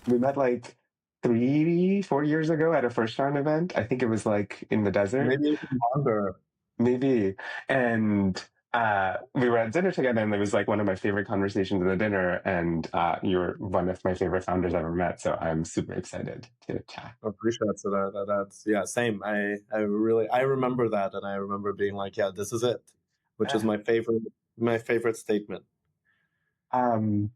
We met like 3, 4 years ago at a first round event. I think it was like in the desert, Maybe even longer. maybe. And we were at dinner together, and it was like one of my favorite conversations at the dinner. And you're one of my favorite founders I've ever met. So I'm super excited to chat. I appreciate that. So that's yeah, same. I remember that, and I remember being like, yeah, this is it, which is my favorite statement. Um,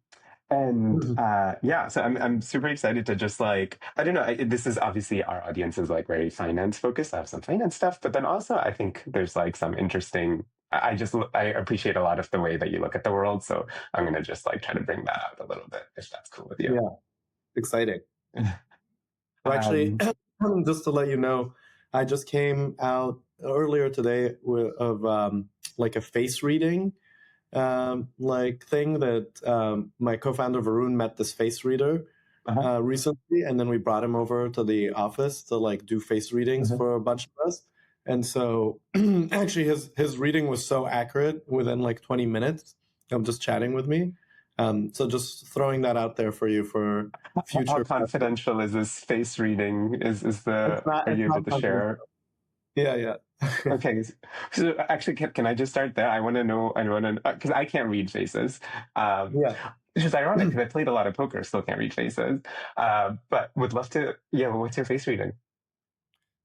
And yeah, so I'm super excited to just like, I don't know, this is obviously our audience is like very finance focused. I have some finance stuff, but then also I think there's like some interesting, I appreciate a lot of the way that you look at the world. So I'm going to just like try to bring that out a little bit if that's cool with you. Yeah, exciting. Well, actually, Um, just to let you know, I just came out earlier today of like a face reading like thing that my co-founder Varun met this face reader uh-huh, recently, and then we brought him over to the office to like do face readings uh-huh. for a bunch of us. And so actually his reading was so accurate within like 20 minutes of just chatting with me. So just throwing that out there for you for How future. confidential is this face reading? Are It's you not able to confidential. share? Yeah, yeah. Okay, so actually, can I just start there? I want to, because I can't read faces. Um, Yeah. which is ironic because I played a lot of poker, still can't read faces. But would love to. Yeah, well, what's your face reading?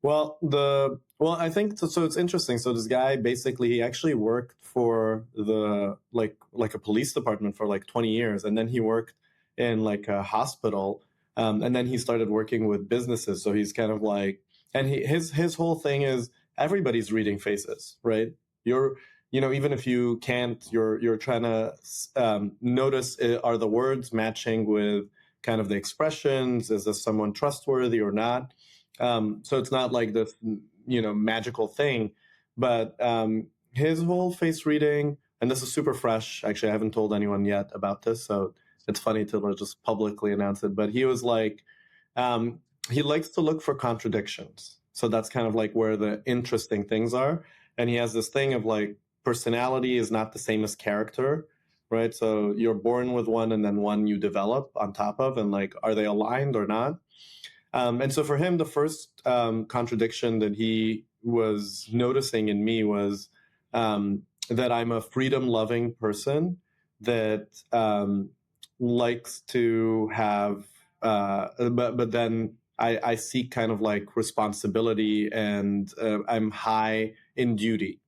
I think so it's interesting. So this guy basically he actually worked for the like a police department for like 20 years, and then he worked in like a hospital, and then he started working with businesses. So he's kind of like, and his whole thing is everybody's reading faces, right? You're even if you can't, you're trying to notice are the words matching with kind of the expressions? Is this someone trustworthy or not? So it's not like this, magical thing. But his whole face reading, and this is super fresh. Actually, I haven't told anyone yet about this, so it's funny to just publicly announce it. But he was like, um, he likes to look for contradictions. So that's kind of like where the interesting things are. And he has this thing of like personality is not the same as character, right? So you're born with one, and then one you develop on top of, and like, are they aligned or not? And so for him, the first contradiction that he was noticing in me was that I'm a freedom loving person that likes to have, but then I seek kind of like responsibility, and I'm high in duty.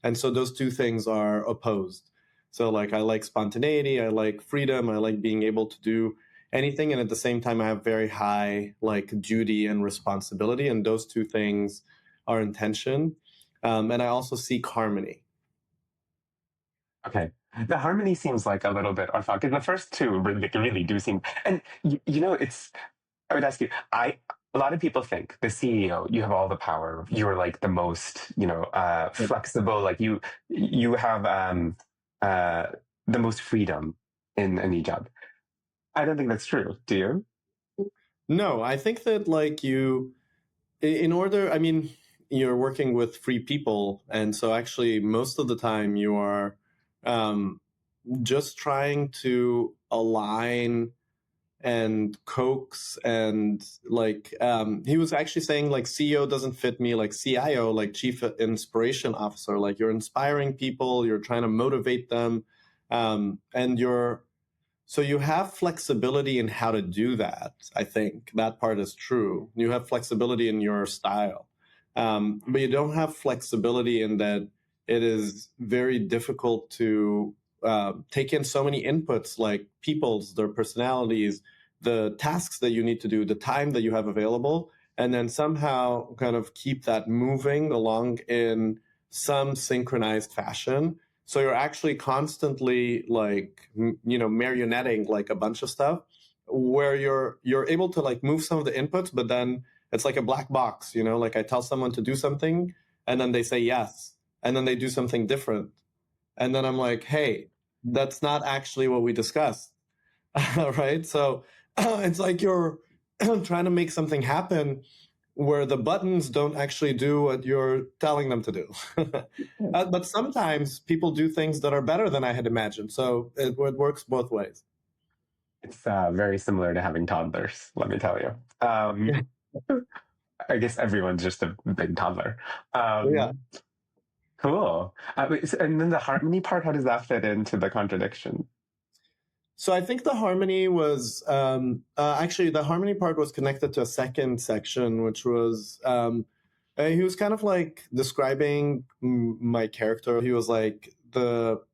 And so those two things are opposed. So like I like spontaneity, I like freedom, I like being able to do anything, and at the same time I have very high like duty and responsibility, and those two things are in tension. And I also seek harmony. Okay, the harmony seems like a little bit off because the first two really do seem. And it's. I would ask you. A lot of people think the CEO, you have all the power. You're like the most, flexible. Like you have uh, the most freedom in any job. I don't think that's true. Do you? No, I think that like in order, I mean, you're working with free people, and so actually most of the time you are um, just trying to align and coax, and like he was actually saying like CEO doesn't fit me, like CIO, like chief inspiration officer, like you're inspiring people, you're trying to motivate them, and so you have flexibility in how to do that. I think that part is true. You have flexibility in your style, but you don't have flexibility in that it is very difficult to take in so many inputs, like people's, their personalities, the tasks that you need to do, the time that you have available, and then somehow kind of keep that moving along in some synchronized fashion. So you're actually constantly like marionetting like a bunch of stuff, where you're able to like move some of the inputs, but then it's like a black box. Like I tell someone to do something, and then they say yes, and then they do something different, and then I'm like, hey, that's not actually what we discussed. Right? So it's like you're trying to make something happen where the buttons don't actually do what you're telling them to do. But sometimes people do things that are better than I had imagined. So it works both ways. It's very similar to having toddlers, let me tell you. I guess everyone's just a big toddler. Yeah. Cool. And then the harmony part, how does that fit into the contradiction? So I think the harmony was actually the harmony part was connected to a second section, which was he was kind of like describing my character. He was like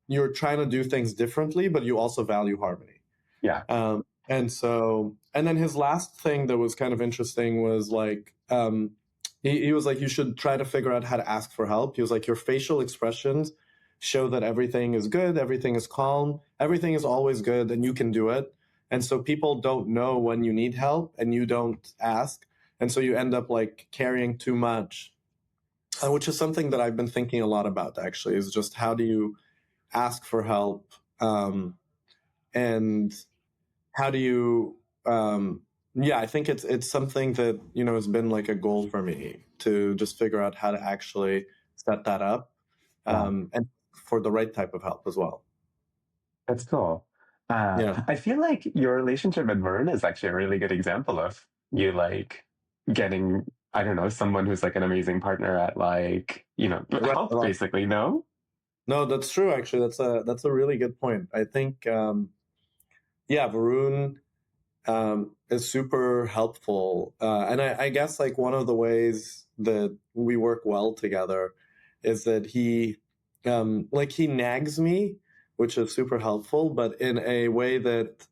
you're trying to do things differently, but you also value harmony. Yeah. And then his last thing that was kind of interesting was like he was like, you should try to figure out how to ask for help. He was like, your facial expressions show that everything is good, everything is calm, everything is always good, and you can do it. And so people don't know when you need help, and you don't ask, and so you end up like carrying too much, which is something that I've been thinking a lot about. Actually, is just how do you ask for help, and how do you yeah, I think it's something that has been like a goal for me to just figure out how to actually set that up, Wow. and for the right type of help as well. That's cool. Yeah. I feel like your relationship with Varun is actually a really good example of you like getting, I don't know, someone who's like an amazing partner at like, Right. help basically, no? No, that's true. Actually, that's a really good point. I think yeah, Varun is super helpful, and I guess like one of the ways that we work well together is that he nags me, which is super helpful, but in a way that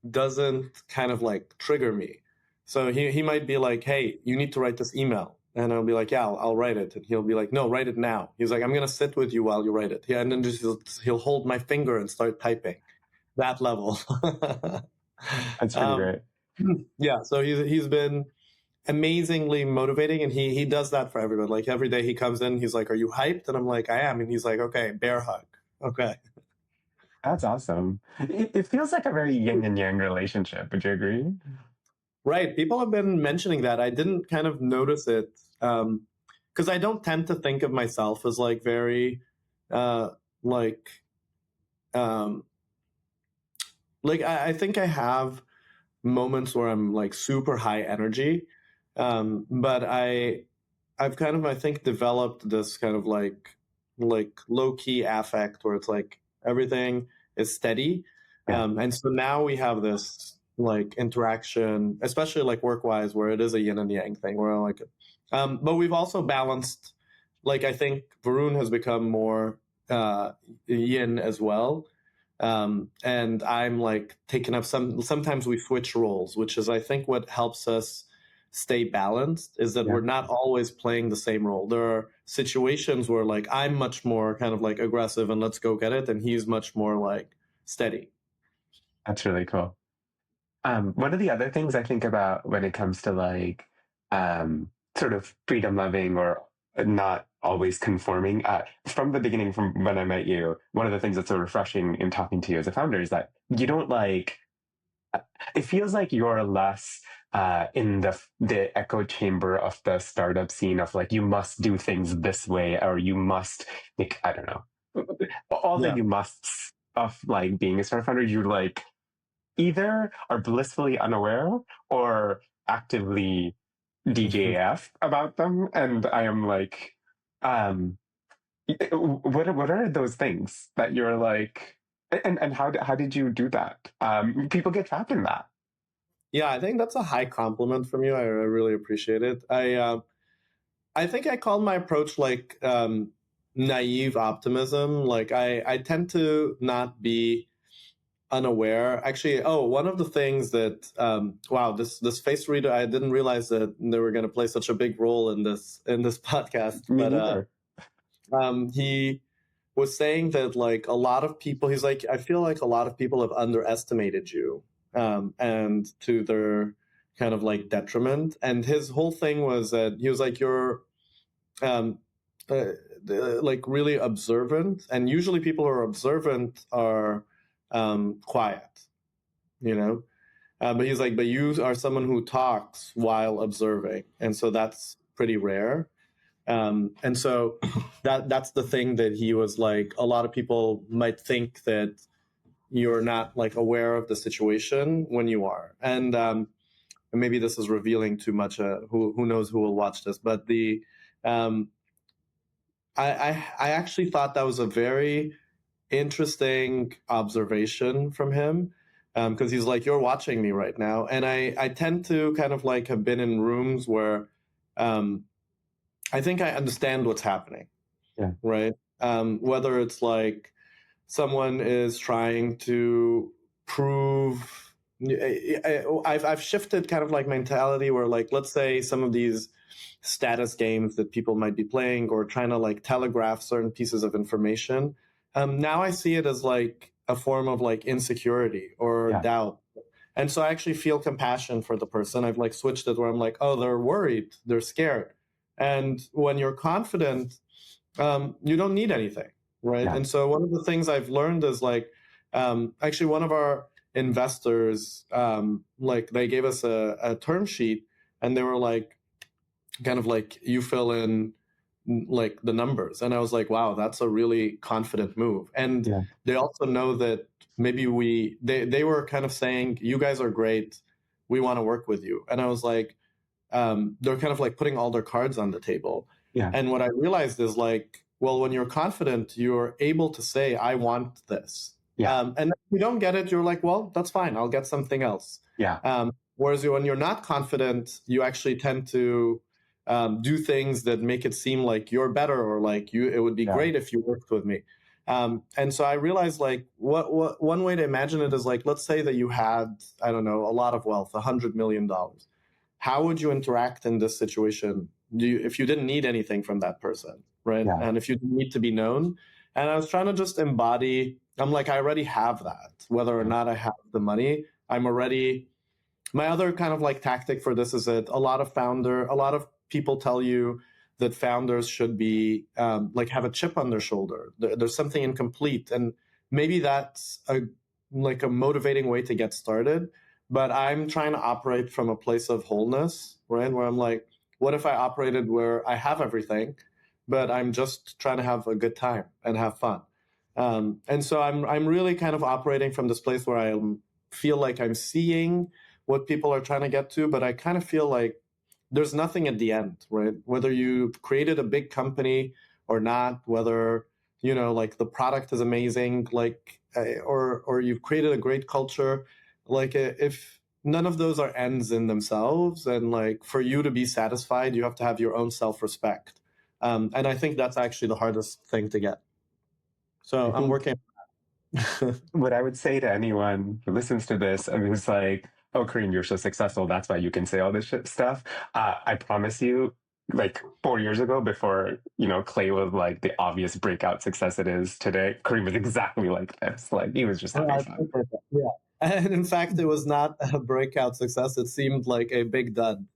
doesn't kind of like trigger me. So he might be like, "Hey, you need to write this email," and I'll be like, "Yeah, I'll write it," and he'll be like, "No, write it now." He's like, "I'm gonna sit with you while you write it." Yeah, and then just he'll hold my finger and start typing. That level. That's pretty um, great. yeah, so he's been amazingly motivating, and he does that for everyone. Like every day he comes in, he's like, "Are you hyped?" And I'm like, "I am," and he's like, "Okay, bear hug." Okay. That's awesome. It feels like a very yin and yang relationship. Would you agree? Right. People have been mentioning that. I didn't kind of notice it because I don't tend to think of myself as like very uh, like um, I think I have moments where I'm like super high energy, but I've kind of I think developed this kind of like low key affect where it's like everything is steady, Yeah. and so now we have this like interaction, especially like work wise, where it is a yin and yang thing. Where like, but we've also balanced. Like I think Varun has become more yin as well, and I'm like taking up sometimes we switch roles, which is I think what helps us stay balanced is that Yeah. we're not always playing the same role. There are situations where like I'm much more kind of like aggressive and let's go get it, and he's much more like steady. That's really cool. One of the other things I think about when it comes to like sort of freedom loving or not always conforming, from the beginning, from when I met you, one of the things that's so refreshing in talking to you as a founder is that you don't like, it feels like you're less in the echo chamber of the startup scene of like, you must do things this way, or you must, like, I don't know, all the Yeah. you musts of like being a startup founder. You're like, either are blissfully unaware or actively DJF about them. And I am like, um, what are those things that you're like, and how did you do that? People get trapped in that. Yeah, I think that's a high compliment from you. I really appreciate it. I think I call my approach like naive optimism. Like I tend to not be unaware. Actually, oh, one of the things that wow, this face reader, I didn't realize that they were going to play such a big role in this podcast. Me But neither. he was saying that like a lot of people, he's like, I feel like a lot of people have underestimated you, and to their kind of like detriment. And his whole thing was that he was like, you're um, uh, like really observant, and usually people who are observant are quiet, you know. But he's like, but you are someone who talks while observing, and so that's pretty rare. And so that's the thing that he was like. A lot of people might think that you're not like aware of the situation when you are. And maybe this is revealing too much. Who knows who will watch this? But um, I actually thought that was a very interesting observation from him, because he's like, you're watching me right now. And I tend to kind of like have been in rooms where um, I think I understand what's happening, Yeah. right? Whether it's like someone is trying to prove. I've shifted kind of like mentality where, like, let's say some of these status games that people might be playing or trying to like telegraph certain pieces of information. Now I see it as like a form of like insecurity or Yeah. doubt. And so I actually feel compassion for the person. I've like switched it where I'm like, oh, they're worried, they're scared. And when you're confident, you don't need anything, right? Yeah. And so one of the things I've learned is like, actually one of our investors, like they gave us a term sheet, and they were like, kind of like, you fill in like the numbers. And I was like, wow, that's a really confident move. And Yeah. they also know that maybe they were kind of saying, you guys are great, we want to work with you. And I was like, they're kind of like putting all their cards on the table. Yeah. And what I realized is like, well, when you're confident, you're able to say, I want this. Yeah. And if you don't get it, you're like, well, that's fine, I'll get something else. Yeah. Whereas when you're not confident, you actually tend to do things that make it seem like you're better, or like it would be Yeah. great if you worked with me. And so I realized like what one way to imagine it is like, let's say that you had, I don't know, a lot of wealth, $100 million. How would you interact in this situation if you didn't need anything from that person, right? Yeah. And if you didn't need to be known. And I was trying to just embody, I'm like, I already have that. Whether or not I have the money, I'm already. My other kind of like tactic for this is that a lot of people tell you that founders should be like have a chip on their shoulder. There's something incomplete, and maybe that's like a motivating way to get started. But I'm trying to operate from a place of wholeness, right? Where I'm like, what if I operated where I have everything, but I'm just trying to have a good time and have fun. And so I'm really kind of operating from this place where I feel like I'm seeing what people are trying to get to, but I kind of feel like there's nothing at the end, right? Whether you created a big company or not, whether like the product is amazing, like or you've created a great culture, like if none of those are ends in themselves, and like for you to be satisfied, you have to have your own self-respect, and I think that's actually the hardest thing to get. I So I'm think working. what I would say to anyone who listens to this and who's like, "Oh, Kareem, you're so successful. That's why you can say all this stuff." I promise you, like 4 years ago, before Clay was like the obvious breakout success it is today, Kareem was exactly like this. Like he was just Yeah, having I fun. appreciate that. Yeah. And in fact, it was not a breakout success. It seemed like a big dud.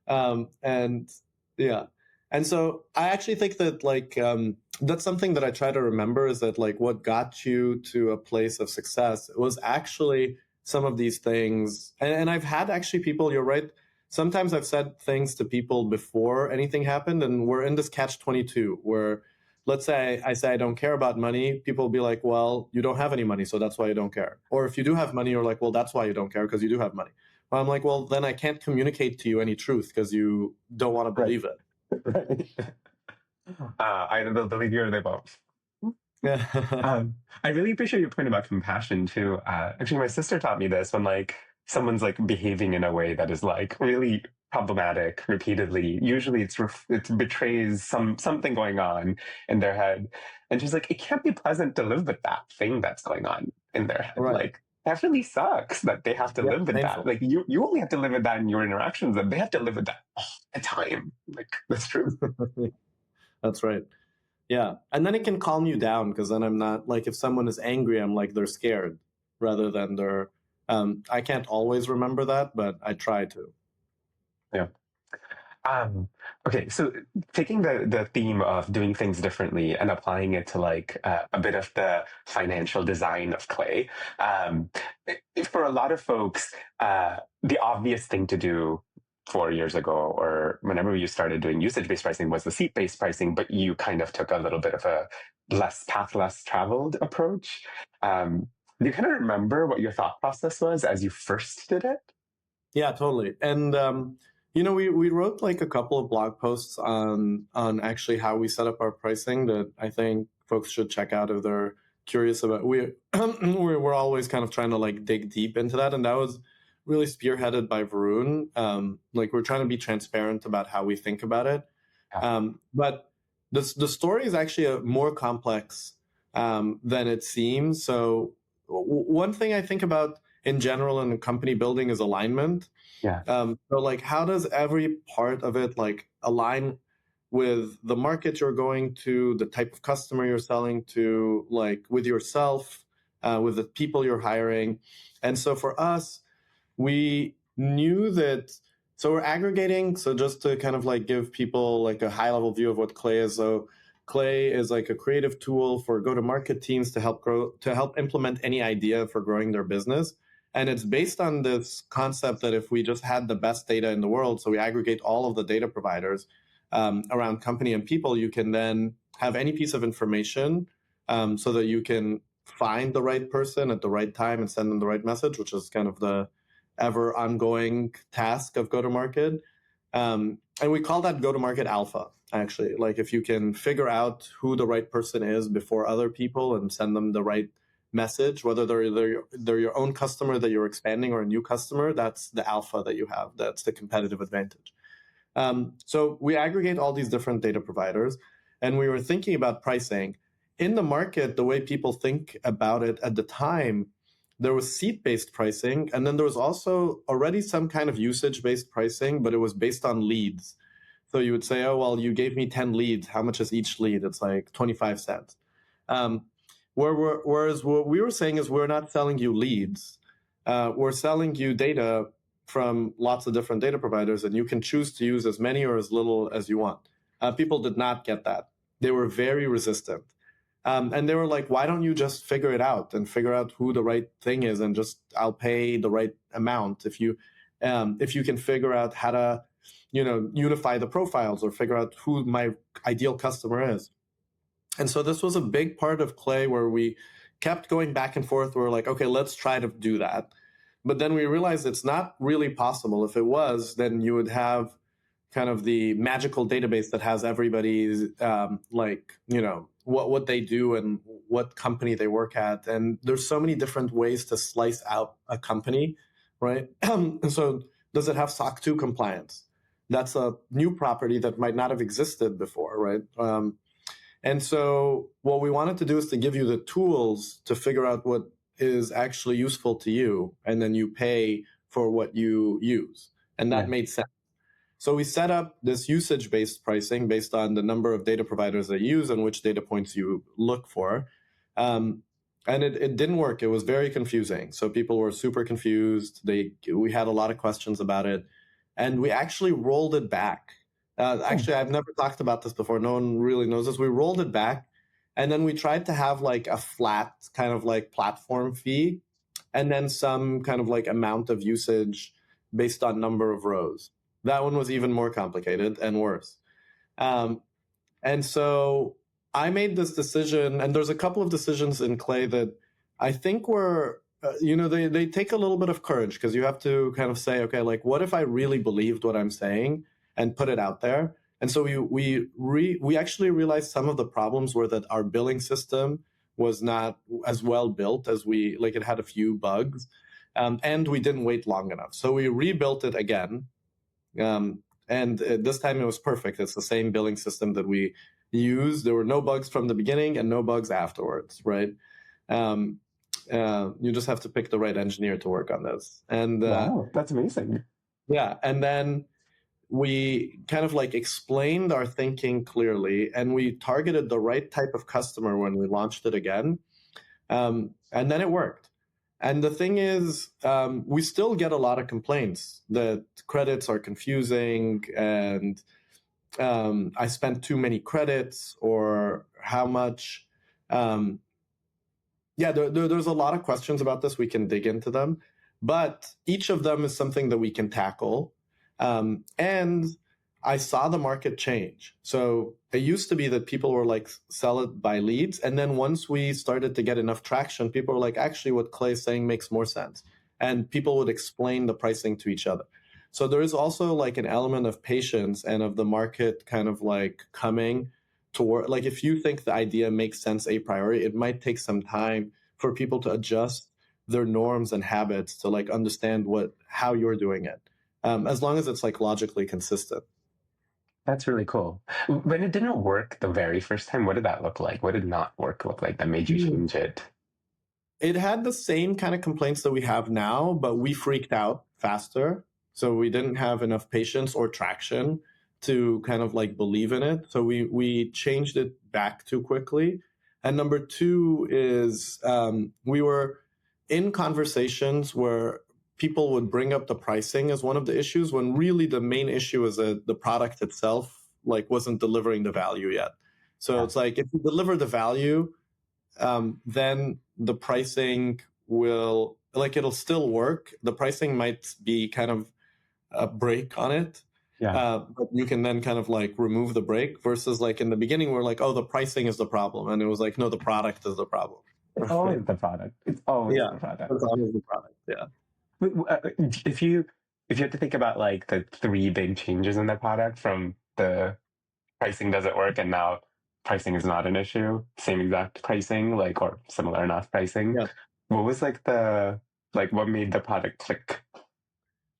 And yeah. And so I actually think that like that's something that I try to remember, is that like what got you to a place of success was actually some of these things. And I've had actually people, you're right. Sometimes I've said things to people before anything happened, and we're in this catch-22 where, let's say I say I don't care about money, people will be like, well, you don't have any money, so that's why you don't care. Or if you do have money, you're like, well, that's why you don't care, because you do have money. Well, I'm like, well, then I can't communicate to you any truth because you don't want to Right. believe it. Right. Either they'll believe you or they won't. Yeah. I really appreciate your point about compassion too. Actually, my sister taught me this when like someone's like behaving in a way that is like really problematic repeatedly. Usually, it betrays something going on in their head, and she's like, it can't be pleasant to live with that thing that's going on in their head. Right. Like that really sucks that they have to Yeah, live with painful. that. Like you only have to live with that in your interactions, and they have to live with that all the time. Like that's true. That's right. Yeah. And then it can calm you down, because then I'm not like, if someone is angry, I'm like, they're scared rather than they're, I can't always remember that, but I try to. Yeah. Um, okay, so taking the theme of doing things differently and applying it to like a bit of the financial design of Clay, for a lot of folks, the obvious thing to do 4 years ago or whenever you started doing usage-based pricing was the seat-based pricing, but you kind of took a little bit of a less traveled approach. Um, Do you kind of remember what your thought process was as you first did it? Yeah, totally. And we wrote like a couple of blog posts on actually how we set up our pricing that I think folks should check out if they're curious about. We're always kind of trying to like dig deep into that, and that was really spearheaded by Varun. Like we're trying to be transparent about how we think about it. Yeah. But the story is actually more complex than it seems. So one thing I think about in general in company building is alignment. Yeah. So like how does every part of it like align with the market you're going to, the type of customer you're selling to, like with yourself, with the people you're hiring. And so for us, we knew that, so we're aggregating. So just to kind of like give people like a high level view of what Clay is. So Clay is like a creative tool for go-to-market teams to help implement any idea for growing their business. And it's based on this concept that if we just had the best data in the world, so we aggregate all of the data providers around company and people, you can then have any piece of information so that you can find the right person at the right time and send them the right message, which is kind of the ever ongoing task of go-to-market. And we call that go-to-market alpha, actually. Like if you can figure out who the right person is before other people and send them the right message, whether they're your own customer that you're expanding or a new customer, that's the alpha that you have. That's the competitive advantage. So we aggregate all these different data providers, and we were thinking about pricing. In the market, the way people think about it at the time, there was seat-based pricing, and then there was also already some kind of usage-based pricing, but it was based on leads. So you would say, oh, well, you gave me 10 leads. How much is each lead? It's like 25 cents. Whereas what we were saying is we're not selling you leads. We're selling you data from lots of different data providers, and you can choose to use as many or as little as you want. People did not get that. They were very resistant. And they were like, why don't you just figure it out and figure out who the right thing is, and just I'll pay the right amount if you can figure out how to unify the profiles or figure out who my ideal customer is. And so this was a big part of Clay where we kept going back and forth. We were like, okay, let's try to do that. But then we realized it's not really possible. If it was, then you would have kind of the magical database that has everybody's what they do and what company they work at. And there's so many different ways to slice out a company, right? And so does it have SOC 2 compliance? That's a new property that might not have existed before, right? And so what we wanted to do is to give you the tools to figure out what is actually useful to you, and then you pay for what you use. And that made sense. So we set up this usage-based pricing based on the number of data providers that you use and which data points you look for. And it didn't work. It was very confusing. So people were super confused. We had a lot of questions about it. And we actually rolled it back. Actually, I've never talked about this before. No one really knows this. We rolled it back, and then we tried to have like a flat kind of like platform fee, and then some kind of like amount of usage based on number of rows. That one was even more complicated and worse. And so I made this decision, and there's a couple of decisions in Clay that I think were, they take a little bit of courage, because you have to kind of say, okay, like, what if I really believed what I'm saying and put it out there? And so we actually realized some of the problems were that our billing system was not as well built as it had a few bugs, and we didn't wait long enough. So we rebuilt it again. And this time it was perfect. It's the same billing system that we used. There were no bugs from the beginning and no bugs afterwards, right? You just have to pick the right engineer to work on this. And Wow, that's amazing. yeah, and then we kind of like explained our thinking clearly, and we targeted the right type of customer when we launched it again. And then it worked. And the thing is, we still get a lot of complaints that credits are confusing, and I spent too many credits, or how much. There's a lot of questions about this. We can dig into them, but each of them is something that we can tackle. And I saw the market change. So it used to be that people were like sell it by leads, and then once we started to get enough traction, people were like, actually what Clay's saying makes more sense, and people would explain the pricing to each other. So there is also like an element of patience and of the market kind of like coming toward, like if you think the idea makes sense a priori, it might take some time for people to adjust their norms and habits to like understand how you're doing it, as long as it's like logically consistent. That's really cool. When it didn't work the very first time, what did that look like? What did not work look like that made you change it? It had the same kind of complaints that we have now, but we freaked out faster. So we didn't have enough patience or traction to kind of like believe in it. So we changed it back too quickly. And number two is we were in conversations where people would bring up the pricing as one of the issues, when really the main issue is that the product itself like wasn't delivering the value yet. So Yeah. it's like if you deliver the value, then the pricing will, like, it'll still work. The pricing might be kind of a break on it. Yeah. But you can then kind of like remove the break, versus like in the beginning, we're like, oh, the pricing is the problem. And it was like, no, the product is the problem. It's Right? always the product. It's always Yeah. the product. It's always the product. Yeah. If you have to think about like the three big changes in the product, from the pricing doesn't work and now pricing is not an issue, same exact pricing, like, or similar enough pricing, Yeah. what was like what made the product click?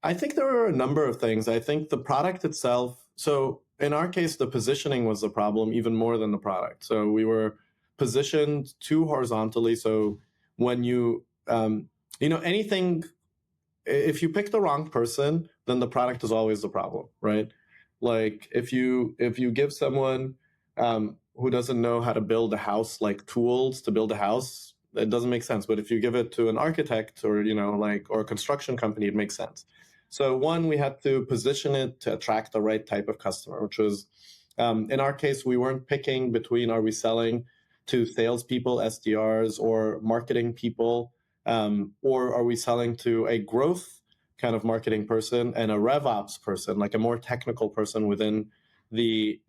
I think there were a number of things. I think the product itself, so in our case, the positioning was the problem even more than the product. So we were positioned too horizontally. So when anything, if you pick the wrong person, then the product is always the problem, right? Like if you give someone who doesn't know how to build a house, like tools to build a house, it doesn't make sense. But if you give it to an architect or or a construction company, it makes sense. So one, we had to position it to attract the right type of customer, which was, in our case, we weren't picking between, are we selling to salespeople, SDRs, or marketing people, or are we selling to a growth kind of marketing person and a RevOps person, like a more technical person within the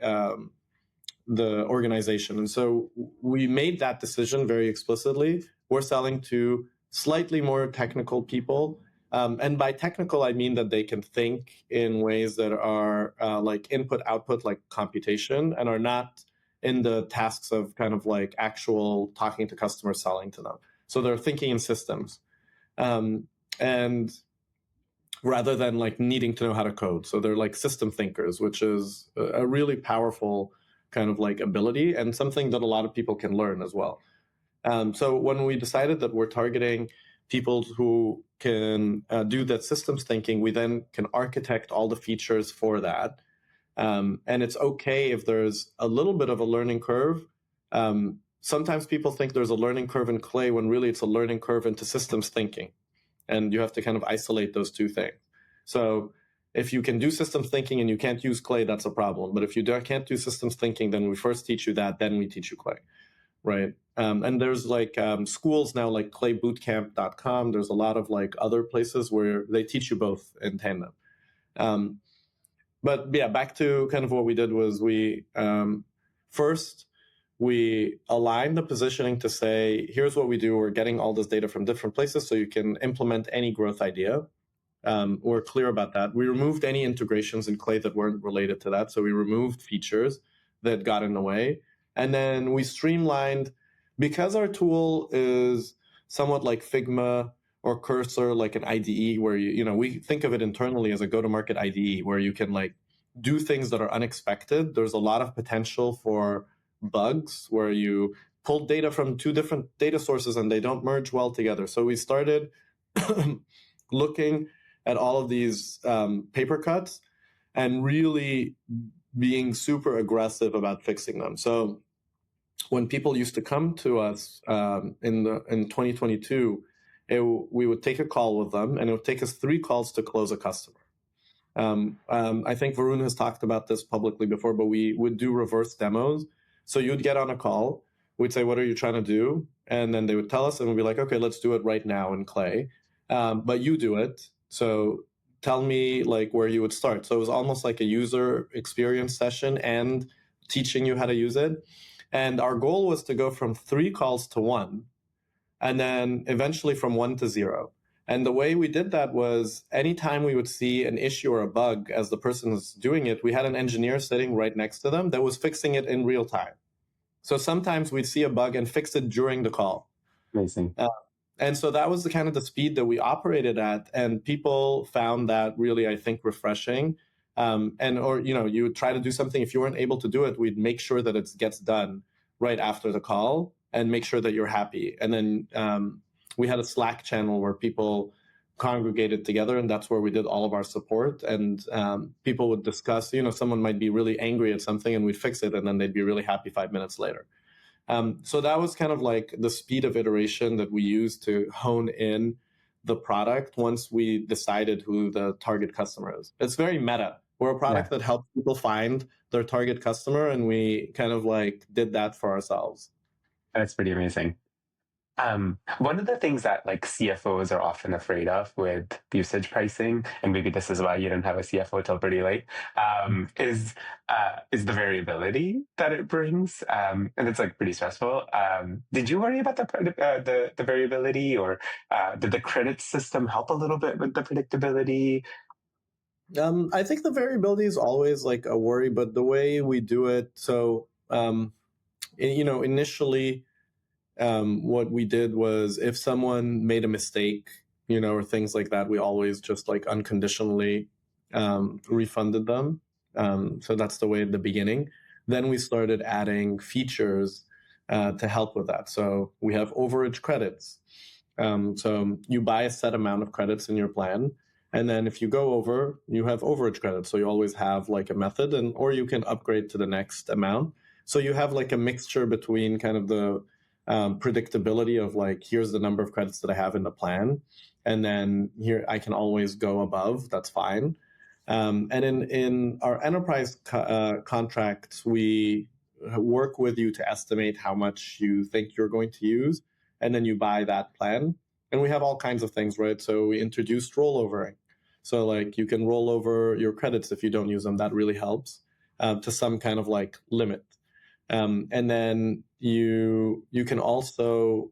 organization. And so we made that decision very explicitly. We're selling to slightly more technical people. And by technical, I mean that they can think in ways that are like input, output, like computation, and are not in the tasks of kind of like actual talking to customers, selling to them. So they're thinking in systems. And rather than like needing to know how to code. So they're like system thinkers, which is a really powerful kind of like ability, and something that a lot of people can learn as well. So when we decided that we're targeting people who can do that systems thinking, we then can architect all the features for that. And it's okay if there's a little bit of a learning curve. Sometimes people think there's a learning curve in Clay when really it's a learning curve into systems thinking. And you have to kind of isolate those two things. So if you can do systems thinking and you can't use Clay, that's a problem. But if you can't do systems thinking, then we first teach you that, then we teach you Clay, right? And there's like schools now, like claybootcamp.com. There's a lot of like other places where they teach you both in tandem. But yeah, back to kind of what we did was first, we aligned the positioning to say, here's what we do. We're getting all this data from different places so you can implement any growth idea. We're clear about that. We removed any integrations in Clay that weren't related to that. So we removed features that got in the way. And then we streamlined, because our tool is somewhat like Figma or Cursor, like an IDE where we think of it internally as a go-to-market IDE where you can like do things that are unexpected. There's a lot of potential for bugs where you pull data from two different data sources and they don't merge well together. So we started looking at all of these paper cuts and really being super aggressive about fixing them. So when people used to come to us in 2022, we would take a call with them, and it would take us 3 calls to close a customer. I think Varun has talked about this publicly before, but we would do reverse demos. So you'd get on a call, we'd say, what are you trying to do? And then they would tell us, and we'd be like, okay, let's do it right now in Clay. But you do it. So tell me like where you would start. So it was almost like a user experience session and teaching you how to use it. And our goal was to go from 3 calls to 1, and then eventually from 1 to 0. And the way we did that was anytime we would see an issue or a bug as the person was doing it, we had an engineer sitting right next to them that was fixing it in real time. So sometimes we'd see a bug and fix it during the call. Amazing. And so that was the kind of the speed that we operated at, and people found that really, I think, refreshing. Or you would try to do something. If you weren't able to do it, we'd make sure that it gets done right after the call and make sure that you're happy. And then we had a Slack channel where people congregated together, and that's where we did all of our support. And people would discuss. Someone might be really angry at something, and we'd fix it, and then they'd be really happy 5 minutes later. So that was kind of like the speed of iteration that we used to hone in the product once we decided who the target customer is. It's very meta. We're a product that helps people find their target customer, and we kind of like did that for ourselves. That's pretty amazing. One of the things that like CFOs are often afraid of with usage pricing, and maybe this is why you didn't have a CFO till pretty late, is the variability that it brings, and it's like pretty stressful. Did you worry about the variability, or did the credit system help a little bit with the predictability? I think the variability is always like a worry, but the way we do it, so initially. What we did was if someone made a mistake, or things like that, we always just like unconditionally refunded them. So that's the way at the beginning. Then we started adding features to help with that. So we have overage credits. So you buy a set amount of credits in your plan, and then if you go over, you have overage credits. So you always have like a method, or you can upgrade to the next amount. So you have like a mixture between kind of the predictability of like, here's the number of credits that I have in the plan, and then here I can always go above. That's fine. And in our enterprise contracts, we work with you to estimate how much you think you're going to use, and then you buy that plan. And we have all kinds of things, right? So we introduced rollovering. So like you can roll over your credits if you don't use them. That really helps to some kind of like limit. And then you can also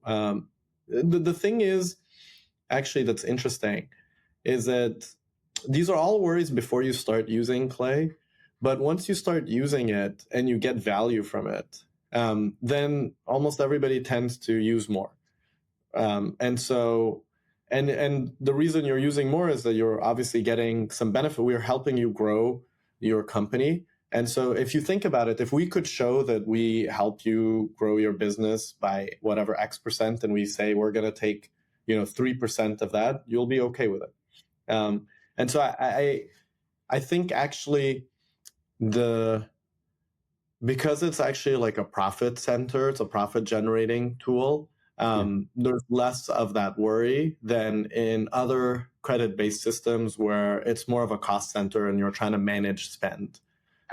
the thing is actually that's interesting is that these are all worries before you start using Clay, but once you start using it and you get value from it, then almost everybody tends to use more. And so and the reason you're using more is that you're obviously getting some benefit. We're helping you grow your company. And so if you think about it, if we could show that we help you grow your business by whatever X%, and we say we're going to take 3% of that, you'll be okay with it. And so I think actually because it's actually like a profit center, it's a profit generating tool. There's less of that worry than in other credit-based systems where it's more of a cost center and you're trying to manage spend.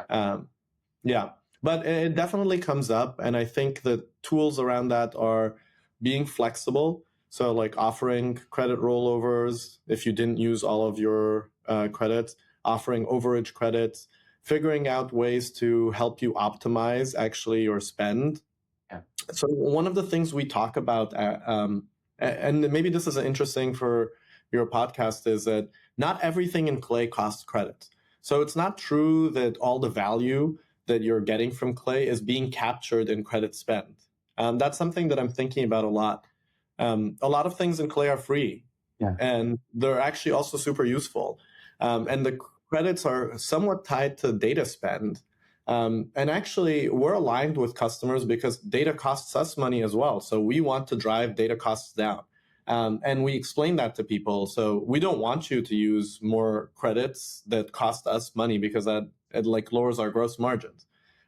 But it definitely comes up, and I think the tools around that are being flexible. So like offering credit rollovers if you didn't use all of your credits, offering overage credits, figuring out ways to help you optimize actually your spend. So one of the things we talk about, and maybe this is interesting for your podcast, is that not everything in Clay costs credit. So it's not true that all the value that you're getting from Clay is being captured in credit spend. That's something that I'm thinking about a lot. A lot of things in Clay are free, and they're actually also super useful. And the credits are somewhat tied to data spend. And actually, we're aligned with customers because data costs us money as well. So we want to drive data costs down. And we explain that to people. So we don't want you to use more credits that cost us money because it like lowers our gross margins.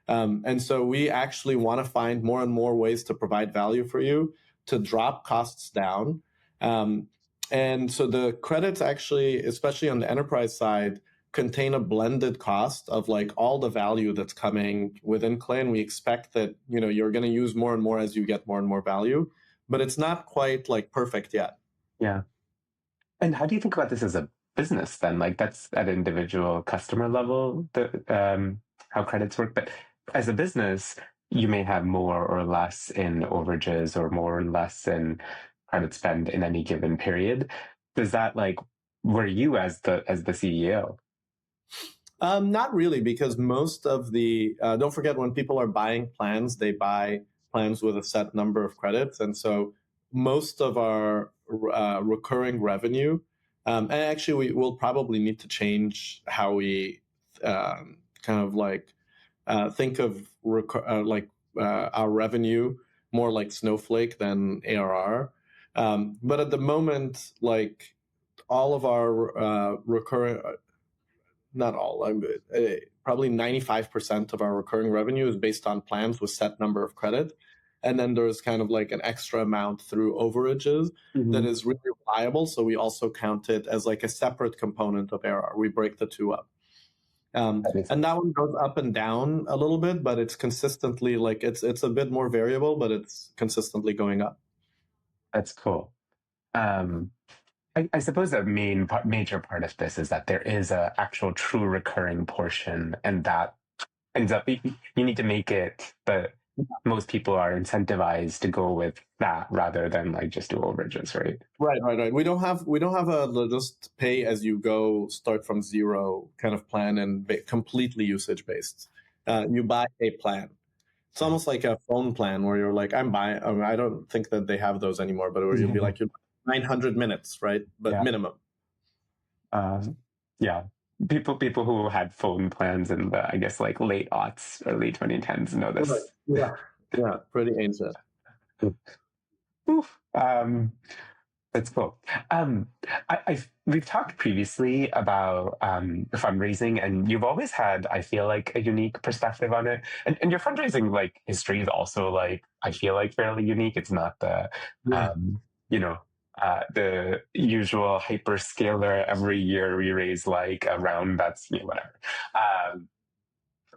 And so we actually want to find more and more ways to provide value for you to drop costs down. And so the credits actually, especially on the enterprise side, contain a blended cost of like all the value that's coming within Clay. And we expect that, you're going to use more and more as you get more and more value, but it's not quite like perfect yet. Yeah. And how do you think about this as a business then? Like that's at individual customer level, how credits work. But as a business, you may have more or less in overages or more or less in credit spend in any given period. Does that like were you as the CEO? Not really, because most of the don't forget, when people are buying plans, they buy plans with a set number of credits, and so most of our recurring revenue, and actually we will probably need to change how we kind of like think of our revenue more like Snowflake than ARR. But at the moment, like all of our recurring, not all, probably 95% of our recurring revenue is based on plans with set number of credit. And then there's kind of like an extra amount through overages that Mm-hmm. is really reliable. So we also count it as like a separate component of ARR. We break the two up. That makes And that sense. one goes up and down a little bit, but it's consistently like it's a bit more variable, but it's consistently going up. That's cool. Um, I suppose a major part of this is that there is a actual true recurring portion, and that ends up you need to make it that most people are incentivized to go with that rather than like just do overages, right? Right, right, right. We don't have a just pay as you go, start from zero kind of plan and completely usage based. You buy a plan. It's Yeah. almost like a phone plan where you're like, I'm buying. I don't think that they have those anymore, but where you'll be like, you're 900 minutes, right? But Yeah. minimum. Um, yeah. People who had phone plans in the I guess like late aughts, early 2010s know Right. this. Yeah. Yeah. Pretty ancient. Oof. That's cool. We've talked previously about fundraising, and you've always had, I feel like, a unique perspective on it. And your fundraising like history is also like I feel like fairly unique. It's not the Yeah. you know the usual hyperscaler every year we raise like a round that's whatever. Um,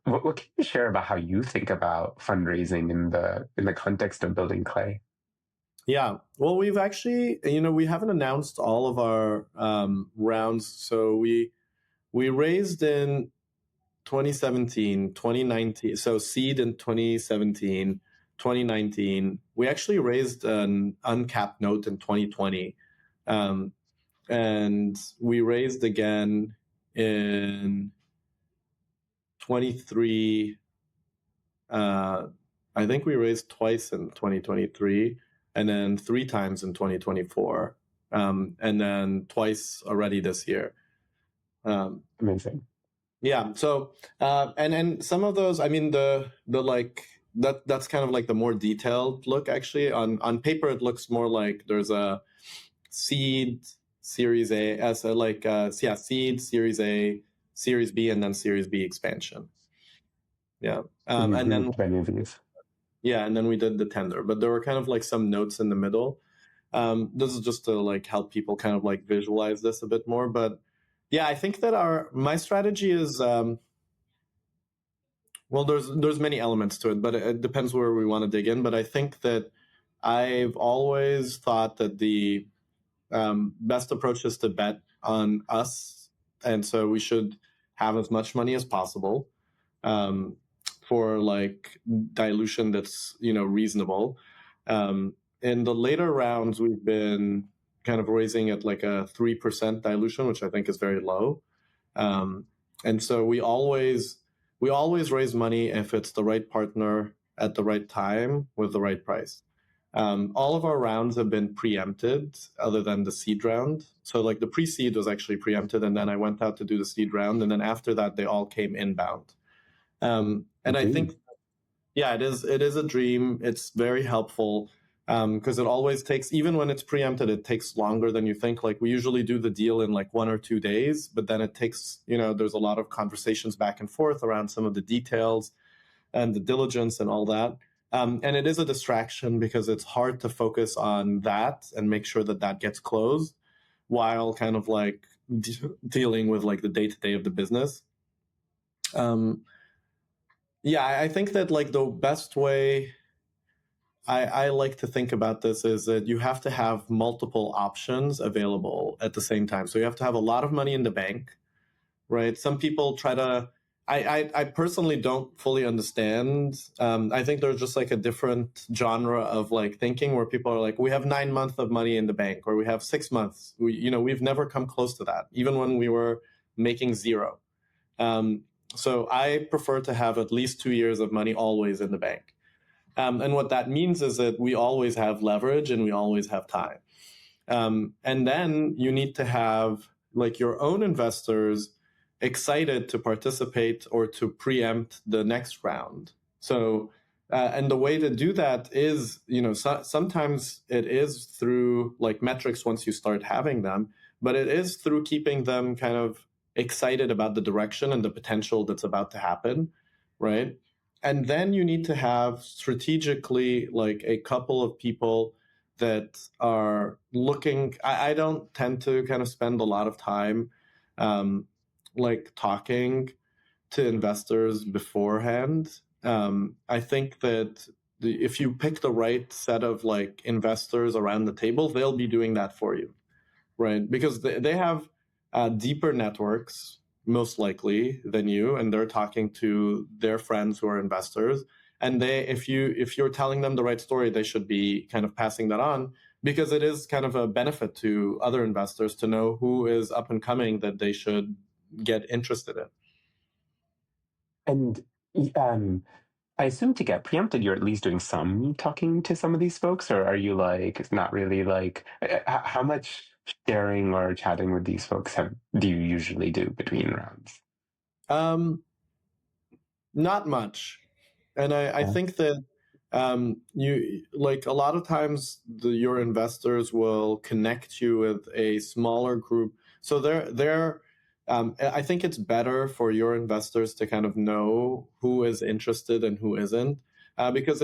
what can you share about how you think about fundraising in the context of building Clay? Yeah. Well, we've actually, we haven't announced all of our rounds. So we raised in 2017, 2019. So seed in 2017, 2019. We actually raised an uncapped note in 2020. Um, and we raised again in 23. I think we raised twice in 2023 and then three times in 2024, and then twice already this year. Um, Amazing. yeah. So, and some of those, I mean, the like that's kind of like the more detailed look. Actually, on paper, it looks more like there's a seed, Series A, as a yeah, seed, Series A, Series B, and then Series B expansion. Yeah. So you And then grouped many of these. yeah, and then we did the tender, but there were kind of like some notes in the middle. This is just to like help people kind of like visualize this a bit more. But yeah, I think that my strategy is well, there's many elements to it, but it depends where we want to dig in. But I think that I've always thought that the best approach is to bet on us, and so we should have as much money as possible um, for like dilution that's reasonable. In the later rounds, we've been kind of raising at like a 3% dilution, which I think is very low. Um, and so we always raise money if it's the right partner at the right time with the right price. All of our rounds have been preempted other than the seed round. So like the pre-seed was actually preempted, and then I went out to do the seed round, and then after that they all came inbound. And I think, Dream. yeah, it is a dream. It's very helpful because it always takes, even when it's preempted, it takes longer than you think. Like we usually do the deal in like 1 or 2 days, but then it takes, there's a lot of conversations back and forth around some of the details and the diligence and all that. And it is a distraction because it's hard to focus on that and make sure that that gets closed while kind of like dealing with like the day to day of the business. Um, yeah, I think that like the best way I like to think about this is that you have to have multiple options available at the same time. So you have to have a lot of money in the bank, right? Some people try to I personally don't fully understand. I think there's just like a different genre of like thinking where people are like, we have 9 months of money in the bank, or we have 6 months. We've never come close to that, even when we were making zero. Um, so I prefer to have at least 2 years of money always in the bank. And what that means is that we always have leverage and we always have time. And then you need to have like your own investors excited to participate or to preempt the next round. So, and the way to do that is, sometimes it is through like metrics once you start having them, but it is through keeping them kind of excited about the direction and the potential that's about to happen, right? And then you need to have strategically like a couple of people that are looking. I don't tend to kind of spend a lot of time like talking to investors beforehand. I think that if you pick the right set of like investors around the table, they'll be doing that for you, right? Because they have deeper networks, most likely, than you, and they're talking to their friends who are investors. And if you're telling them the right story, they should be kind of passing that on, because it is kind of a benefit to other investors to know who is up and coming that they should get interested in. And um, I assume to get preempted, you're at least doing some talking to some of these folks, or are you like it's not really like how much sharing or chatting with these folks do you usually do between rounds? Um, Not much. And I Yeah, think that you like a lot of times your investors will connect you with a smaller group. So I think it's better for your investors to kind of know who is interested and who isn't, because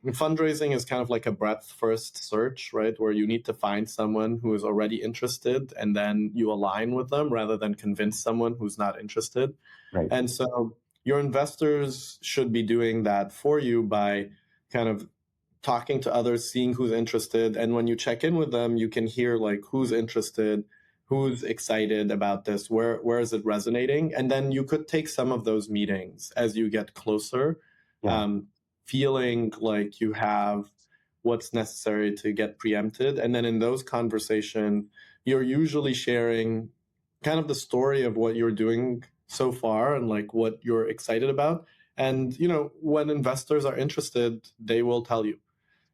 fundraising is kind of like a breadth first search, right? Where you need to find someone who is already interested and then you align with them rather than convince someone who's not interested. right. And so your investors should be doing that for you by kind of talking to others, seeing who's interested. And when you check in with them, you can hear like who's interested, who's excited about this, where is it resonating? And then you could take some of those meetings as you get closer, Yeah, um, feeling like you have what's necessary to get preempted. And then in those conversations, you're usually sharing kind of the story of what you're doing so far and like what you're excited about. And when investors are interested, they will tell you.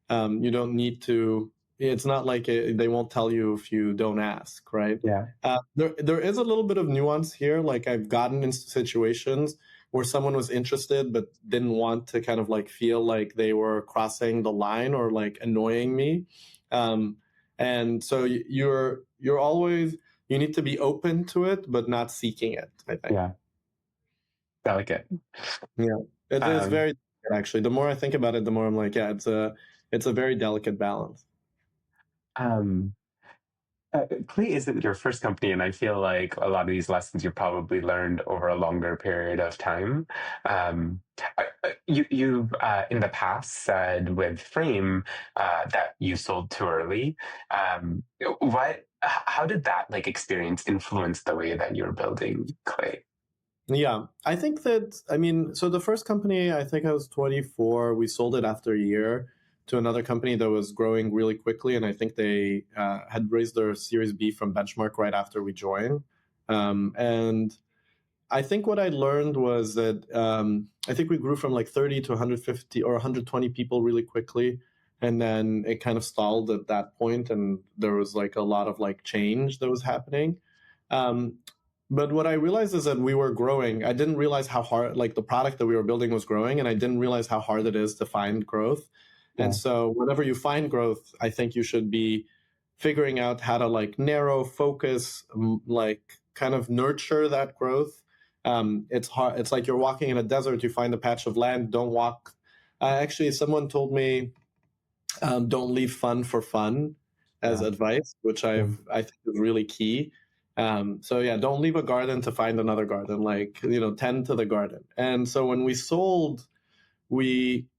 You don't need to. It's not like they won't tell you if you don't ask, right? yeah, There is a little bit of nuance here. Like I've gotten into situations where someone was interested but didn't want to kind of like feel like they were crossing the line or like annoying me. Um, and so you're always, you need to be open to it but not seeking it, I think. yeah. Delicate. Yeah, it's Um, very actually. The more I think about it, the more I'm like, yeah, it's a very delicate balance. um, Clay isn't your first company, and I feel like a lot of these lessons you probably learned over a longer period of time. You've in the past said with Frame that you sold too early. How did that like experience influence the way that you're building Clay? Yeah, I think that, I mean, so the first company, I think I was 24. We sold it after a year to another company that was growing really quickly. And I think they had raised their Series B from Benchmark right after we joined. And I think what I learned was that I think we grew from like 30 to 150 or 120 people really quickly. And then it kind of stalled at that point, and there was like a lot of like change that was happening. Um, but what I realized is that we were growing. I didn't realize how hard, like the product that we were building was growing, and I didn't realize how hard it is to find growth. And Yeah, so, whenever you find growth, I think you should be figuring out how to like narrow, focus, like kind of nurture that growth. It's hard. It's like you're walking in a desert. You find a patch of land. Don't walk. Actually, someone told me, don't leave fun for fun as yeah, advice, which yeah, I think is really key. So yeah, don't leave a garden to find another garden. Like tend to the garden. And so when we sold, we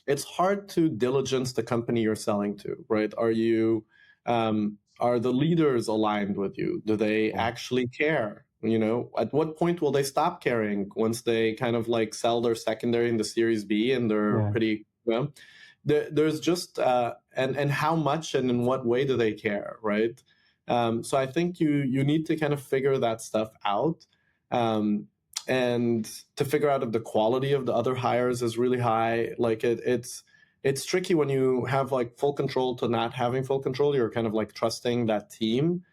it's hard to diligence the company you're selling to, right? Are the leaders aligned with you? Do they yeah, actually care? At what point will they stop caring once they kind of like sell their secondary in the Series B and they're Yeah. pretty, there's just, and how much and in what way do they care, right? So I think you need to kind of figure that stuff out. And to figure out if the quality of the other hires is really high. Like it's tricky when you have like full control to not having full control. You're kind of like trusting that team.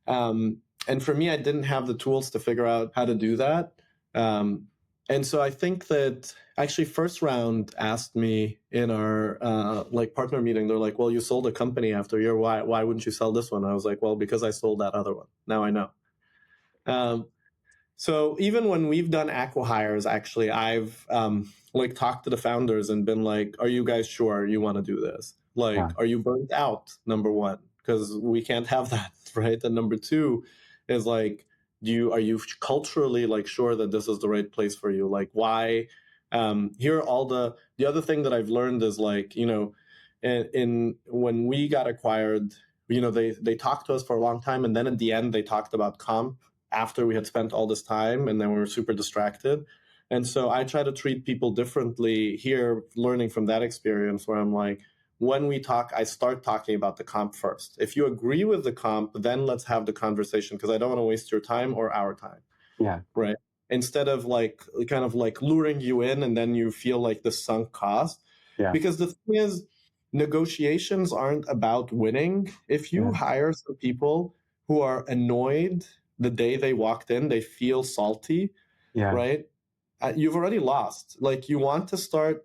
And for me, I didn't have the tools to figure out how to do that. And so I think that actually first round asked me in our like partner meeting, they're like, well, you sold a company after a year. Why wouldn't you sell this one? I was like, well, because I sold that other one. Now I know. Um, so even when we've done acqui-hires, actually, I've like talked to the founders and been like, "Are you guys sure you want to do this? Like, Yeah. are you burnt out? Number one, because we can't have that, right? And number two is like, are you culturally like sure that this is the right place for you? Like, why? Here are all the other thing that I've learned is like, in when we got acquired, they talked to us for a long time, and then at the end they talked about comp after we had spent all this time, and then we were super distracted. And so I try to treat people differently here, learning from that experience, where I'm like, when we talk, I start talking about the comp first. If you agree with the comp, then let's have the conversation, because I don't want to waste your time or our time, Yeah. right? Instead of like kind of like luring you in and then you feel like the sunk cost. Yeah. Because the thing is, negotiations aren't about winning. If you Yeah. hire some people who are annoyed the day they walked in, they feel salty, Yeah. right? You've already lost. Like, you want to start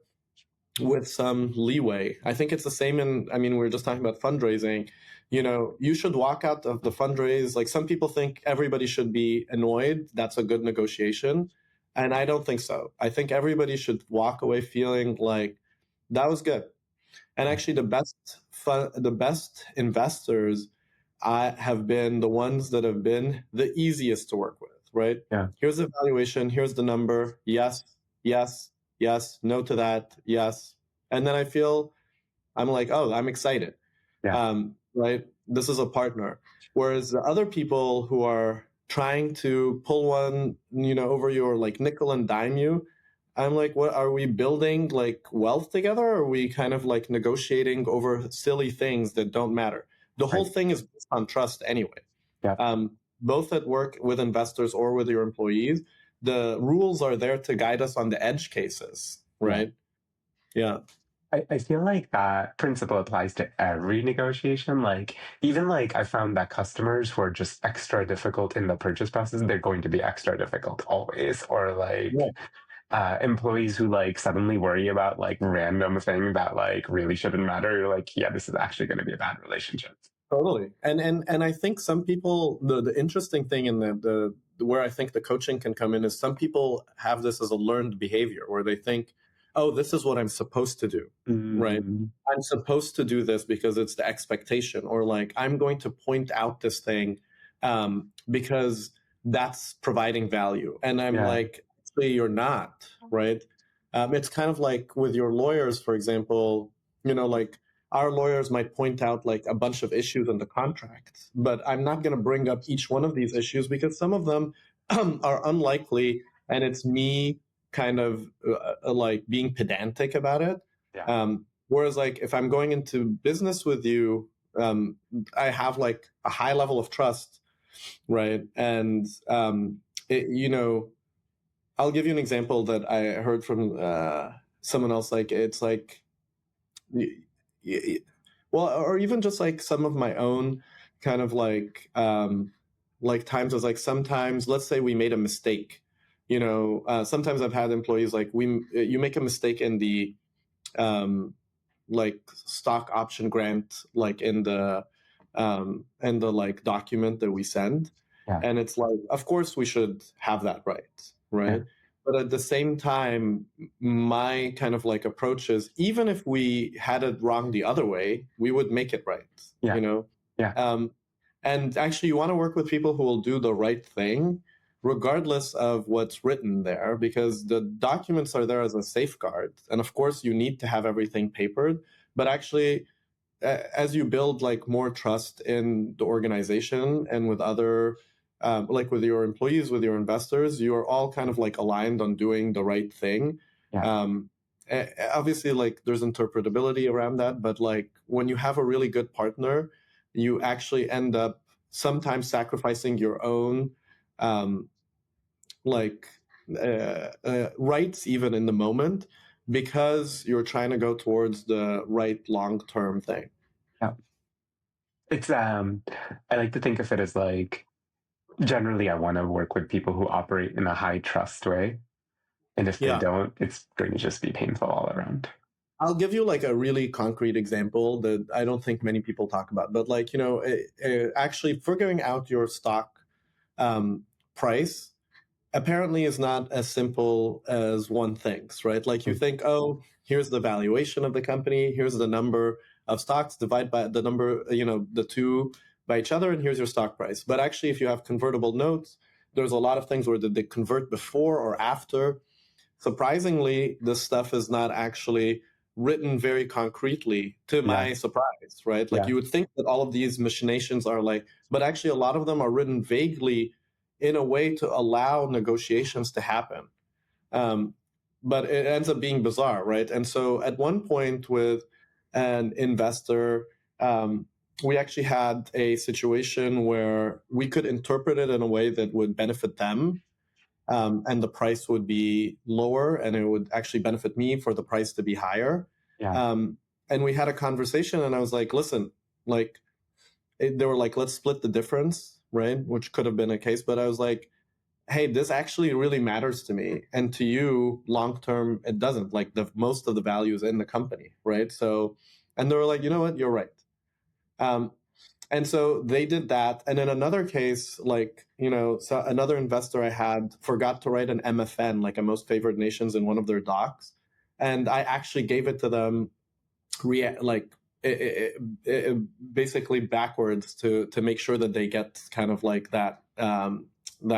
with some leeway. I think it's the same we were just talking about fundraising. You should walk out of the fundraise. Like, some people think everybody should be annoyed. That's a good negotiation. And I don't think so. I think everybody should walk away feeling like that was good. And actually, the best investors have been the ones that have been the easiest to work with, right? Yeah. Here's the valuation, here's the number. Yes, yes, yes, no to that, yes. And then I'm like, oh, I'm excited. Yeah. Right? This is a partner. Whereas the other people who are trying to pull one, over your like nickel and dime you, I'm like, what are we building like wealth together? Or are we kind of like negotiating over silly things that don't matter? The whole Right. thing is based on trust anyway. Yeah. Both at work with investors or with your employees, the rules are there to guide us on the edge cases, Yeah. right? Yeah. I feel like that principle applies to every negotiation. Like, even like I found that customers who are just extra difficult in the purchase process, they're going to be extra difficult always. Or like Yeah. employees who like suddenly worry about like random thing that like really shouldn't matter. You're like, yeah, this is actually going to be a bad relationship. Totally. And I think some people, the interesting thing in the where I think the coaching can come in is some people have this as a learned behavior where they think, oh, this is what I'm supposed to do, right? Mm, I'm supposed to do this because it's the expectation, or like I'm going to point out this thing because that's providing value. And I'm yeah. like, actually, you're not, right? It's kind of like with your lawyers, for example, like our lawyers might point out like a bunch of issues in the contract, but I'm not going to bring up each one of these issues because some of them are unlikely, and it's me kind of like being pedantic about it. Yeah. Whereas, like, if I'm going into business with you, I have like a high level of trust, right? And I'll give you an example that I heard from someone else. Like, it's like well, or even just like some of my own kind of like times was like, sometimes let's say we made a mistake, sometimes I've had employees like, you make a mistake in the like stock option grant, like in the like document that we send. Yeah. And it's like, of course we should have that Yeah. right? But at the same time, my kind of like approach is, even if we had it wrong the other way, we would make it right, Yeah. you know? Yeah. Um, and actually, you want to work with people who will do the right thing, regardless of what's written there, because the documents are there as a safeguard. And of course, you need to have everything papered. But actually, as you build like more trust in the organization and with other like with your employees, with your investors, you are all kind of like aligned on doing the right thing. Yeah. Um, Obviously, like there's interpretability around that, but like when you have a really good partner, you actually end up sometimes sacrificing your own um, like rights even in the moment because you're trying to go towards the right long-term thing. Yeah. It's I like to think of it as like generally I want to work with people who operate in a high trust way. And if they Yeah. don't, it's going to just be painful all around. I'll give you like a really concrete example that I don't think many people talk about, but like, actually figuring out your stock um, price apparently is not as simple as one thinks, right? Like you Mm. think, oh, here's the valuation of the company, here's the number of stocks, divide by the number, the two by each other, and here's your stock price. But actually, if you have convertible notes, there's a lot of things where did they convert before or after. Surprisingly, this stuff is not actually written very concretely, to Yeah. my surprise, right? Like Yeah. you would think that all of these machinations are like, but actually a lot of them are written vaguely in a way to allow negotiations to happen. Um, but it ends up being bizarre, right? And so at one point with an investor, we actually had a situation where we could interpret it in a way that would benefit them, and the price would be lower, and it would actually benefit me for the price to be higher. Yeah. Um, and we had a conversation, and I was like, listen, like, they were like, let's split the difference, right? Which could have been a case, but I was like, hey, this actually really matters to me. And to you, long term, it doesn't. Like, the most of the value is in the company, right? So, and they were like, you know what, you're right. Um, and so they did that. And in another case, like, so another investor I had forgot to write an MFN, like a most favored nations, in one of their docs. And I actually gave it to them, like, basically backwards to make sure that they get kind of like that, that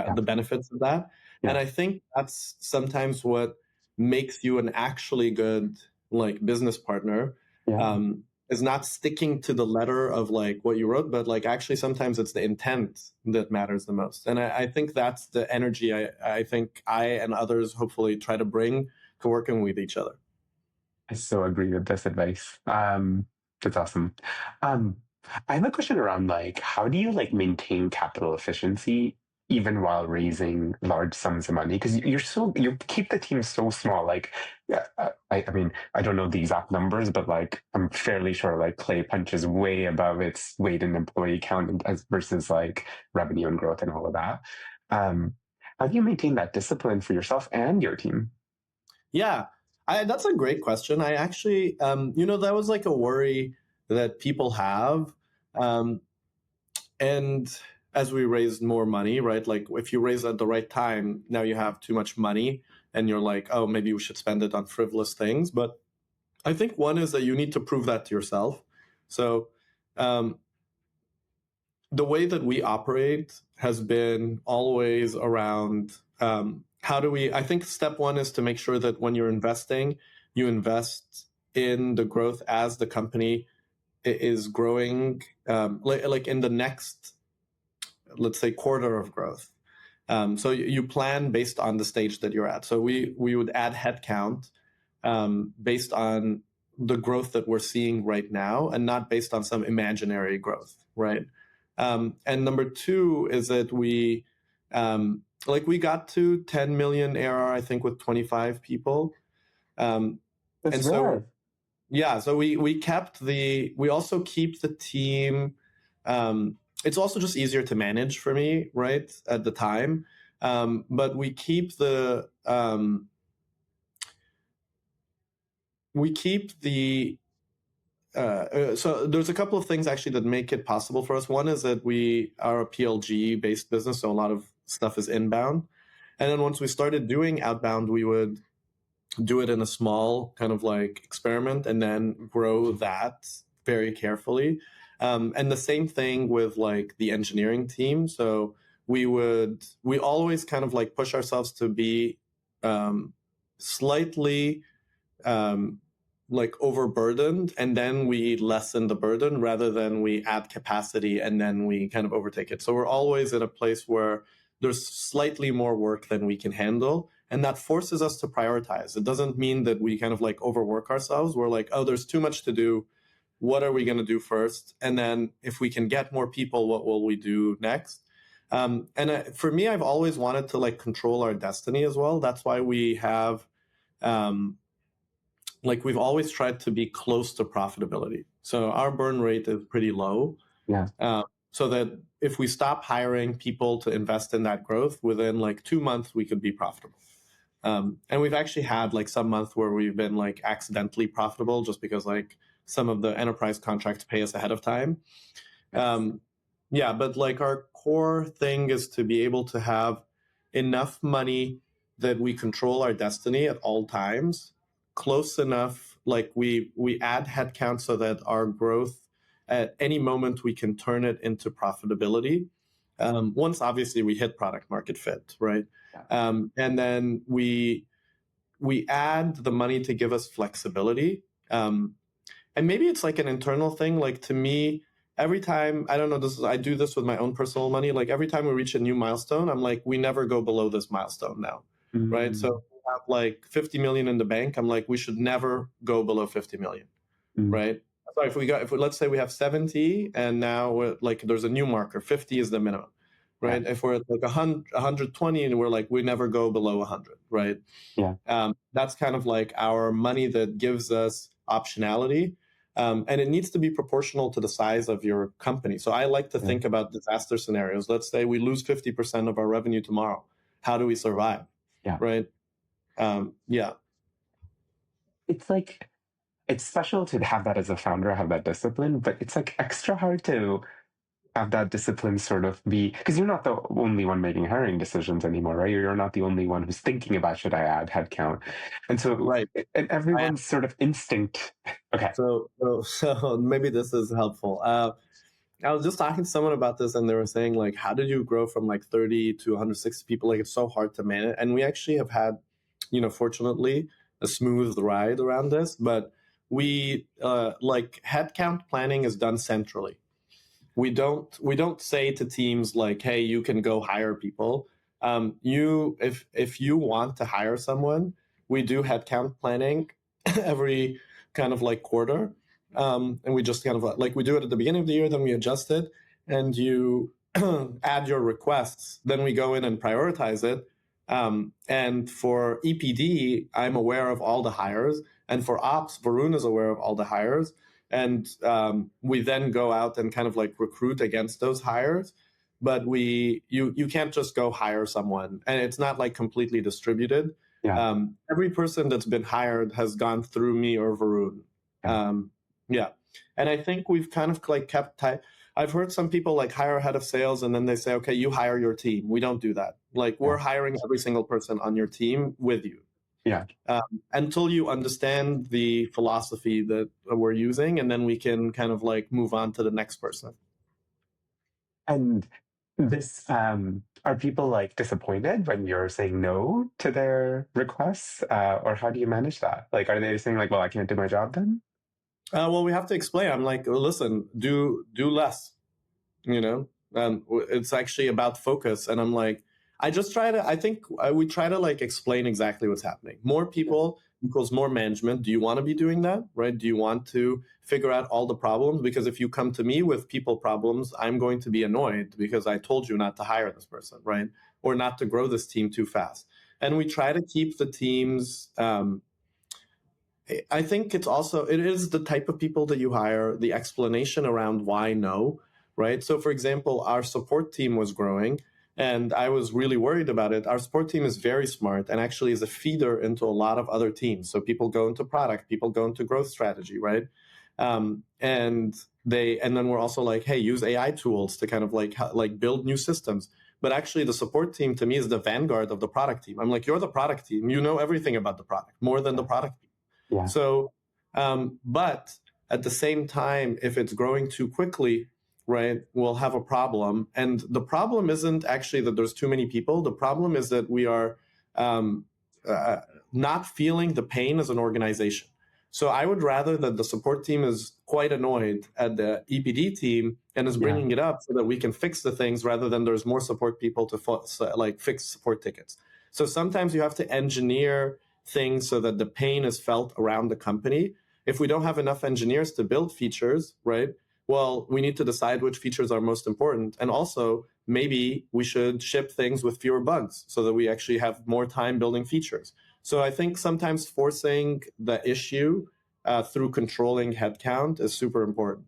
Yeah. the benefits of that. And Yeah. I think that's sometimes what makes you an actually good like business partner, Yeah. is not sticking to the letter of like what you wrote, but like actually sometimes it's the intent that matters the most. And I think that's the energy I think I and others hopefully try to bring to working with each other. I so agree with this advice. That's awesome. Um, I have a question around like how do you like maintain capital efficiency even while raising large sums of money? Because you keep the team so small. Like, yeah, I mean, I don't know the exact numbers, but like I'm fairly sure like Clay punches way above its weight in employee count as versus like revenue and growth and all of that. Um, how do you maintain that discipline for yourself and your team? Yeah, that's a great question. I actually, that was like a worry that people have. Um, and as we raised more money, right? Like if you raise at the right time, now you have too much money and you're like, oh, maybe we should spend it on frivolous things. But I think one is that you need to prove that to yourself. So, um, the way that we operate has been always around, how do we, I think step one is to make sure that when you're investing, you invest in the growth as the company is growing, like in the next, let's say, quarter of growth. So you plan based on the stage that you're at. So we would add headcount, based on the growth that we're seeing right now, and not based on some imaginary growth, right? And number two is that we got to 10 million ARR, I think, with 25 people. Um, That's and so rare. yeah, so we also keep the team. It's also just easier to manage for me, right, at the time. But we keep the so there's a couple of things actually that make it possible for us. One is that we are a PLG based business, so a lot of stuff is inbound. And then once we started doing outbound, we would do it in a small kind of like experiment and then grow that very carefully. And the same thing with like the engineering team. So we always kind of like push ourselves to be, slightly, um, like overburdened, and then we lessen the burden rather than we add capacity and then we kind of overtake it. So we're always in a place where there's slightly more work than we can handle, and that forces us to prioritize. It doesn't mean that we kind of like overwork ourselves. We're like, oh, there's too much to do. What are we going to do first? And then if we can get more people, what will we do next? For me, I've always wanted to like control our destiny as well. That's why we have, like, we've always tried to be close to profitability. So our burn rate is pretty low. Yeah. So that if we stop hiring people to invest in that growth, within like 2 months, we could be profitable. And we've actually had like some month where we've been like accidentally profitable just because like some of the enterprise contracts pay us ahead of time. Yeah, but like our core thing is to be able to have enough money that we control our destiny at all times, close enough, like we add headcount so that our growth at any moment we can turn it into profitability. Once obviously we hit product market fit, right? Yeah. And then we add the money to give us flexibility. And maybe it's like an internal thing. Like to me, every time, I don't know, I do this with my own personal money. Like every time we reach a new milestone, I'm like, we never go below this milestone now, right? So we have like 50 million in the bank. I'm like, we should never go below 50 million, right? So if let's say we have 70 and now we're like, there's a new marker, 50 is the minimum, right? Yeah. If we're at like 120 and we're like, we never go below 100, right? Yeah. That's kind of like our money that gives us optionality. And it needs to be proportional to the size of your company. So I like to think about disaster scenarios. Let's say we lose 50% of our revenue tomorrow. How do we survive? Yeah. Right? Yeah. It's like, it's special to have that as a founder, have that discipline, but it's like extra hard to have that discipline sort of be, because you're not the only one making hiring decisions anymore, right? You're not the only one who's thinking about, should I add headcount? And so, Right. and everyone's sort of instinct. Okay. So maybe this is helpful. I was just talking to someone about this, and they were saying like, how did you grow from like 30 to 160 people? Like, it's so hard to manage. And we actually have had, fortunately, a smooth ride around this. But we like headcount planning is done centrally. We don't say to teams like, hey, you can go hire people. If you want to hire someone, we do headcount planning every kind of like quarter. And we just kind of like we do it at the beginning of the year, then we adjust it, and you add your requests. Then we go in and prioritize it. And for EPD, I'm aware of all the hires, and for Ops, Varun is aware of all the hires, and we then go out and kind of like recruit against those hires. But you can't just go hire someone, and it's not like completely distributed. Yeah. Every person that's been hired has gone through me or Varun. Yeah. And I think we've kind of like kept tight. I've heard some people like hire a head of sales and then they say, okay, you hire your team. We don't do that. Like we're hiring every single person on your team with you. Yeah. Until you understand the philosophy that we're using, and then we can kind of like move on to the next person. And this, are people like disappointed when you're saying no to their requests? Or how do you manage that? Like, are they saying like, well, I can't do my job then? Well, we have to explain. I'm like, well, listen, do less, it's actually about focus. And I'm like, we try to like explain exactly what's happening. More people equals more management. Do you want to be doing that? Right? Do you want to figure out all the problems? Because if you come to me with people problems, I'm going to be annoyed because I told you not to hire this person, right? Or not to grow this team too fast. And we try to keep the teams, I think it is the type of people that you hire, the explanation around why no, right? So for example, our support team was growing and I was really worried about it. Our support team is very smart and actually is a feeder into a lot of other teams. So people go into product, people go into growth strategy, right? And then we're also like, hey, use AI tools to kind of like build new systems. But actually the support team to me is the vanguard of the product team. I'm like, you're the product team. You know everything about the product, more than the product team. Yeah. So, but at the same time, if it's growing too quickly, right, we'll have a problem. And the problem isn't actually that there's too many people. The problem is that we are not feeling the pain as an organization. So I would rather that the support team is quite annoyed at the EPD team and is Yeah. bringing it up so that we can fix the things rather than there's more support people to like fix support tickets. So sometimes you have to engineer things so that the pain is felt around the company. If we don't have enough engineers to build features, right? Well, we need to decide which features are most important. And also, maybe we should ship things with fewer bugs so that we actually have more time building features. So I think sometimes forcing the issue through controlling headcount is super important.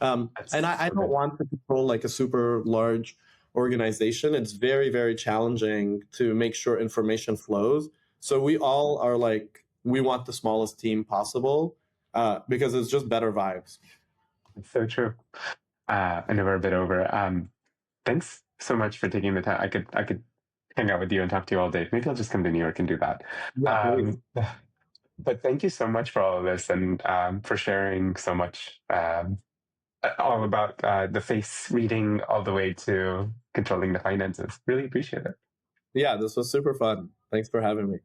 That's And I so don't good. want to control like a super large organization. It's very, very challenging to make sure information flows. So we all are like, we want the smallest team possible because it's just better vibes. It's so true. I know we're a bit over. Thanks so much for taking the time. I could hang out with you and talk to you all day. Maybe I'll just come to New York and do that. Yeah, please. But thank you so much for all of this and for sharing so much, all about the face reading all the way to controlling the finances. Really appreciate it. Yeah, this was super fun. Thanks for having me.